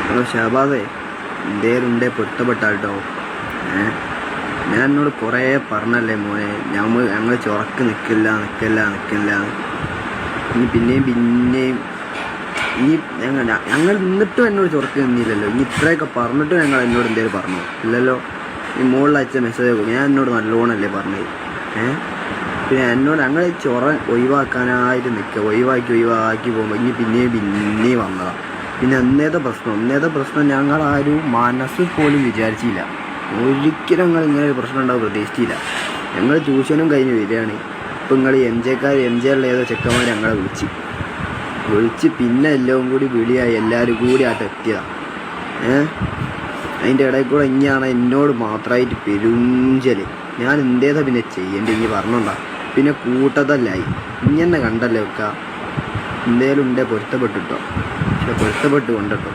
Hello ഷഹബാസേ, എന്തേലുണ്ടേ പൊരുത്തപ്പെട്ടാട്ടോ. ഞാൻ എന്നോട് കുറേ പറഞ്ഞല്ലേ മോനെ, ഞങ്ങൾ ചുറക്ക് നിൽക്കില്ല. ഇനി പിന്നെയും ഈ ഞങ്ങൾ നിന്നിട്ടും എന്നോട് ചുറക്ക് നിന്നില്ലല്ലോ. ഇനി ഇത്രയൊക്കെ പറഞ്ഞിട്ടും എന്നോട് എന്തേലും പറഞ്ഞു ഇല്ലല്ലോ. ഈ മുകളിൽ അയച്ച മെസ്സേജ് ഞാൻ എന്നോട് നല്ലോണമല്ലേ പറഞ്ഞത്. പിന്നെ ഞങ്ങൾ ചൊറ ഒഴിവാക്കാനായിട്ട് നിൽക്കുക. ഒഴിവാക്കി പോകുമ്പോൾ ഇനി പിന്നെയും വന്നതാണ്. പിന്നെ അന്നേത്തെ പ്രശ്നം ഞങ്ങളാരും മനസ്സിൽ പോലും വിചാരിച്ചില്ല. ഒരിക്കലും ഞങ്ങൾ ഇങ്ങനെ ഒരു പ്രശ്നം ഉണ്ടാവും പ്രതീക്ഷിച്ചില്ല. ഞങ്ങൾ ട്യൂഷനും കഴിഞ്ഞ് വരികയാണ്. ഇപ്പം നിങ്ങൾ എം ജെയുള്ള ഏതോ ചെക്കന്മാർ ഞങ്ങളെ വിളിച്ച് പിന്നെ എല്ലാം കൂടി വിളിയായി, എല്ലാവരും കൂടി എത്തിയതാണ്. അതിൻ്റെ ഇടയിൽ കൂടെ ഇനിയാണ് എന്നോട് മാത്രമായിട്ട് പെരുഞ്ചല്. ഞാൻ എന്തേതാ പിന്നെ ചെയ്യേണ്ടി ഇനി പറഞ്ഞോണ്ടാ. പിന്നെ കൂട്ടതല്ലായി ഇങ്ങനെ കണ്ടല്ലേ വെക്കുക. എന്തേലും ഉണ്ടേ പൊരുത്തപ്പെട്ടിട്ടോ, പക്ഷെ പൊരുത്തപ്പെട്ട് കൊണ്ടിട്ടോ.